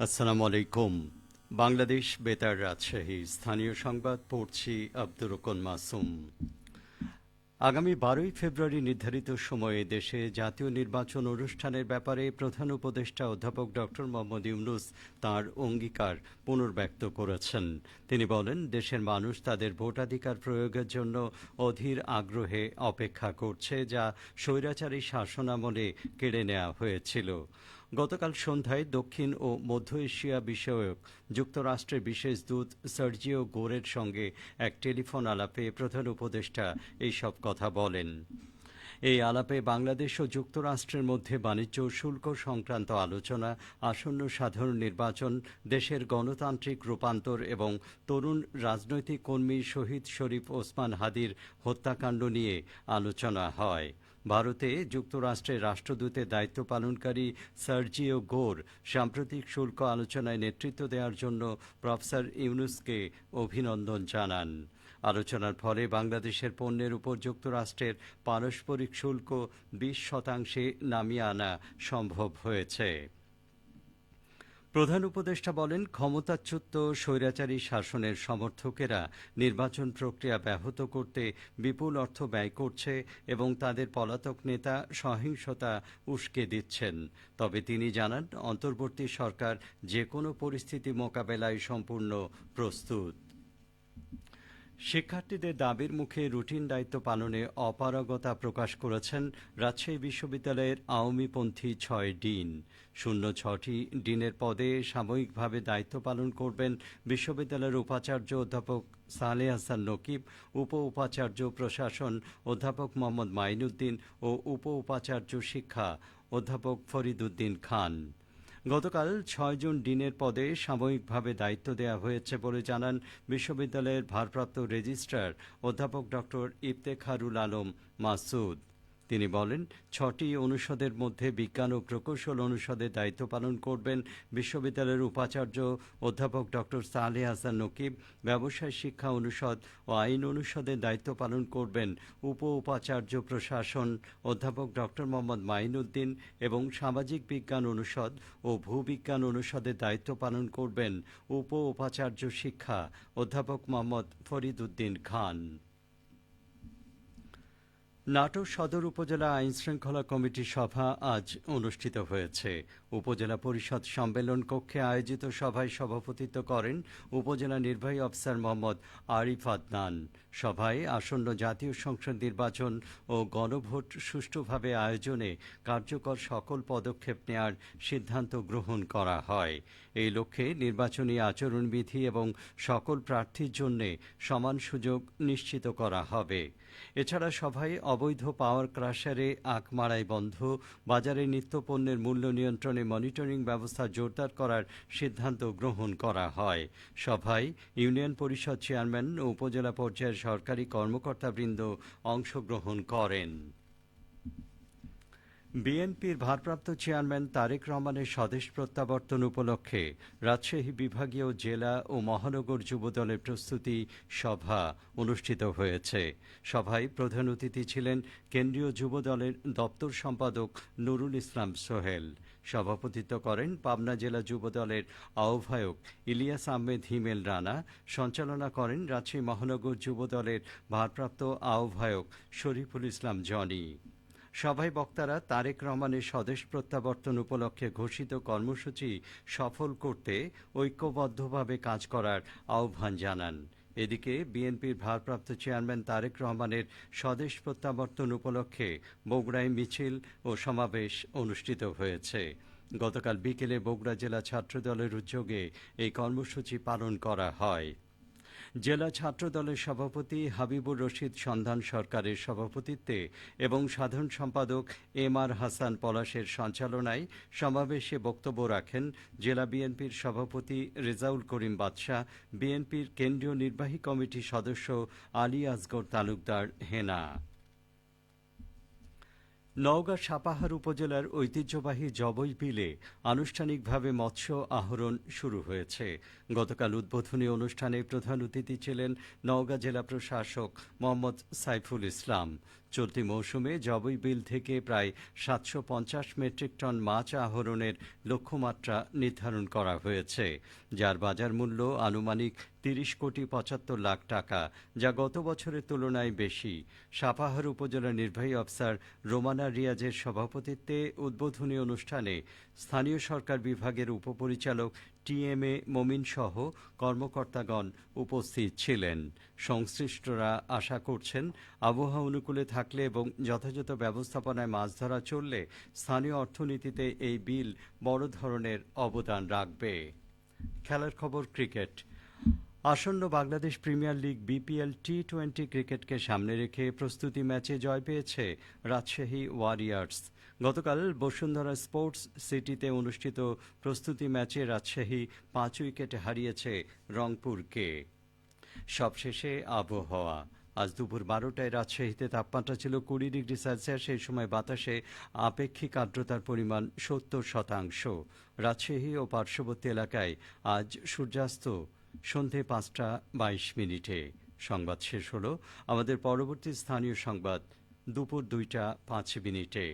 আসসালামু আলাইকুম। বাংলাদেশ বেতার রাজশাহী স্থানীয় সংবাদ পড়ছি আব্দুর রুকন মাসুম। আগামী 12ই ফেব্রুয়ারি নির্ধারিত সময়ে দেশে জাতীয় নির্বাচন অনুষ্ঠানের ব্যাপারে প্রধান উপদেষ্টা অধ্যাপক ডক্টর মোহাম্মদ ইউনূস তাঁর অঙ্গীকার পুনর্ব্যক্ত করেছেন। তিনি বলেন, দেশের মানুষ তাদের ভোটাধিকার প্রয়োগের জন্য অধীর আগ্রহে অপেক্ষা করছে, যা স্বৈরাচারী শাসনামলে কেড়ে নেওয়া হয়েছিল। গতকাল সন্ধ্যায় দক্ষিণ ও মধ্য এশিয়া বিষয়ক যুক্তরাষ্ট্রের বিশেষ দূত সার্জিও গোরের সঙ্গে এক টেলিফোন আলাপে প্রধান উপদেষ্টা এইসব কথা বলেন। এই আলাপে বাংলাদেশ ও যুক্তরাষ্ট্রের মধ্যে বাণিজ্য ও শুল্ক সংক্রান্ত আলোচনা, আসন্ন সাধারণ নির্বাচন, দেশের গণতান্ত্রিক রূপান্তর এবং তরুণ রাজনৈতিক কর্মী শহীদ শরীফ ওসমান হাদির হত্যাকাণ্ড নিয়ে আলোচনা হয়। ভারতে যুক্তরাষ্ট্রের রাষ্ট্রদূতের দায়িত্ব পালনকারী সার্জিও গোর সাম্প্রতিক শুল্ক আলোচনায় নেতৃত্ব দেওয়ার জন্য প্রফেসর ইউনূসকে অভিনন্দন জানান। আলোচনার ফলে বাংলাদেশের পণ্যের উপর যুক্তরাষ্ট্রের পারস্পরিক শুল্ক 20% নামিয়ে আনা সম্ভব হয়েছে। প্রধান উপদেষ্টা বলেন, ক্ষমতাচ্যুত স্বৈরাচারী শাসনের সমর্থকেরা নির্বাচন প্রক্রিয়া ব্যাহত করতে বিপুল অর্থ ব্যয় করছে এবং তাদের পলাতক নেতা সহিংসতা উস্কে দিচ্ছেন। তবে তিনি জানান, অন্তর্বর্তী সরকার যে কোনো পরিস্থিতি মোকাবেলায় সম্পূর্ণ প্রস্তুত। শিক্ষার্থীদের দাবির মুখে রুটিন দায়িত্ব পালনে অপারগতা প্রকাশ করেছেন রাজশাহী বিশ্ববিদ্যালয়ের আওয়ামীপন্থী 6 ডিন। 06টি ডিনের পদে সাময়িকভাবে দায়িত্ব পালন করবেন বিশ্ববিদ্যালয়ের উপাচার্য অধ্যাপক সালেহ হাসান নকিব, উপ উপাচার্য প্রশাসন অধ্যাপক মোহাম্মদ মাইনুদ্দিন ও উপ উপাচার্য শিক্ষা অধ্যাপক ফরিদ উদ্দিন খান। গতকাল 6 জন ডিনের পদে সাময়িকভাবে দায়িত্ব দেওয়া হয়েছে বলে জানান বিশ্ববিদ্যালয়ের ভারপ্রাপ্ত রেজিস্ট্রার অধ্যাপক ডক্টর ইফতেখারুল আলম মাসুদ। তিনি বলেন, 6টি অনুষদের মধ্যে বিজ্ঞান ও প্রকৌশল অনুষদে দায়িত্ব পালন করবেন বিশ্ববিদ্যালয়ের উপাচার্য অধ্যাপক ডক্টর সালেহ হাসান নকিব, ব্যবসায় শিক্ষা অনুষদ ও আইন অনুষদের দায়িত্ব পালন করবেন উপ উপাচার্য প্রশাসন অধ্যাপক ডক্টর মোহাম্মদ মাইনুদ্দিন এবং সামাজিক বিজ্ঞান অনুষদ ও ভূবিজ্ঞান অনুষদের দায়িত্ব পালন করবেন উপ উপাচার্য শিক্ষা অধ্যাপক মোহাম্মদ ফরিদ উদ্দিন খান। নাটোর সদর উপজেলা আইনশৃঙ্খলা কমিটির সভা আজ অনুষ্ঠিত হয়েছে। উপজেলা পরিষদ সম্মেলন কক্ষে আয়োজিত সভায় সভাপতিত্ব করেন উপজেলা নির্বাহী অফিসার মোহাম্মদ আরিফ আদনান। সভায় আসন্ন জাতীয় সংসদ নির্বাচন ও গণভোট সুষ্ঠুভাবে আয়োজনে কার্যকর সকল পদক্ষেপ নেয়ার সিদ্ধান্ত গ্রহণ করা হয়। এই লক্ষ্যে নির্বাচনী আচরণবিধি এবং সকল প্রার্থীর জন্য সমান সুযোগ নিশ্চিত করা হবে। এছাড়া সভায় অবৈধ পাওয়ার ক্রাশারে আখ মারাই বন্ধ, বাজারে নিত্যপণ্যের মূল্য নিয়ন্ত্রণে মনিটরিং ব্যবস্থা জোরদার করার সিদ্ধান্ত গ্রহণ করা হয়। সভায় ইউনিয়ন পরিষদ চেয়ারম্যান ও উপজেলা পর্যায়ের সরকারি কর্মকর্তাবৃন্দ অংশগ্রহণ করেন। বিএনপির ভারপ্রাপ্ত চেয়ারম্যান তারেক রহমানের স্বদেশ প্রত্যাবর্তন উপলক্ষে রাজশাহী বিভাগীয় জেলা ও মহানগর যুবদলের প্রস্তুতি সভা অনুষ্ঠিত হয়েছে। সভায় প্রধান অতিথি ছিলেন কেন্দ্রীয় যুবদলের দপ্তর সম্পাদক নুরুল ইসলাম সোহেল। সভাপতিত্ব করেন পাবনা জেলা যুবদলের আহ্বায়ক ইলিয়াস আহমেদ হিমেল রানা। সঞ্চালনা করেন রাজশাহী মহানগর যুবদলের ভারপ্রাপ্ত আহ্বায়ক শরীফুল ইসলাম জনি। সভায় বক্তারা তারেক রহমানের স্বদেশ প্রত্যাবর্তন উপলক্ষে ঘোষিত কর্মসূচি সফল করতে ঐক্যবদ্ধভাবে কাজ করার আহ্বান জানান। এদিকে বিএনপির ভারপ্রাপ্ত চেয়ারম্যান তারেক রহমানের স্বদেশ প্রত্যাবর্তন উপলক্ষে বগুড়ায় মিছিল ও সমাবেশ অনুষ্ঠিত হয়েছে। গতকাল বিকেলে বগুড়া জেলা ছাত্রদলের উদ্যোগে এই কর্মসূচি পালন করা হয়। জেলা ছাত্রদলের সভাপতি হাবিবুর রশিদ সন্ধান সরকারের সভাপতিত্বে এবং সাধারণ সম্পাদক এম.আর. হাসান পলাশের সঞ্চালনায় সমাবেশে বক্তব্য রাখেন জেলা বিএনপির সভাপতি রেজাউল করিম বাদশা, বিএনপির কেন্দ্রীয় নির্বাহী কমিটির সদস্য আলী আসগর তালুকদার হেনা। নওগাঁ সাপাহার উপজেলার ঐতিহ্যবাহী জবই বিলে আনুষ্ঠানিকভাবে মৎস্য আহরণ শুরু হয়েছে। গতকাল উদ্বোধনী অনুষ্ঠানে প্রধান অতিথি ছিলেন নওগাঁ জেলা প্রশাসক মোহাম্মদ সাইফুল ইসলাম। চলতি মৌসুমে জবই বিল থেকে প্রায় ৭৫০ মেট্রিক টন মাছ আহরণের লক্ষ্যমাত্রা নির্ধারণ করা হয়েছে, যার বাজার মূল্য আনুমানিক ৩০,৭৫,০০,০০০ টাকা, যা গত বছরের তুলনায় বেশি। সাপাহার উপজেলা নির্বাহী অফিসার রোমানা রিয়াজের সভাপতিত্বে উদ্বোধনী অনুষ্ঠানে স্থানীয় সরকার বিভাগের উপপরিচালক টিএমএ মমিন সহ কর্মকর্তাগণ উপস্থিত ছিলেন। সংশ্লিষ্টরা আশা করছেন, আবহাওয়া অনুকূলে থাকলে এবং যথাযথ ব্যবস্থাপনায় মাছ ধরা চললে স্থানীয় অর্থনীতিতে এই বিল বড় ধরনের অবদান রাখবে। খেলার খবর ক্রিকেট। আসন্ন বাংলাদেশ প্রিমিয়ার লিগ বিপিএল টি-20 ক্রিকেটকে সামনে রেখে প্রস্তুতি ম্যাচে জয় পেয়েছে রাজশাহী ওয়ারিয়র্স। গতকাল বসুন্ধরা স্পোর্টস সিটিতে অনুষ্ঠিত প্রস্তুতি ম্যাচে রাজশাহী 5 উইকেটে হারিয়েছে রংপুরকে। সবশেষে আবহাওয়া। আজ দুপুর 12টায় রাজশাহীতে তাপমাত্রা ছিল 20 ডিগ্রি সেলসিয়াস। সেই সময় বাতাসে আপেক্ষিক আর্দ্রতার পরিমাণ 70%। রাজশাহী ও পার্শ্ববর্তী এলাকায় আজ সূর্যাস্ত সন্ধে 5:22। সংবাদ শেষ হলো। আমাদের পরবর্তী স্থানীয় সংবাদ দুপুর 2:05।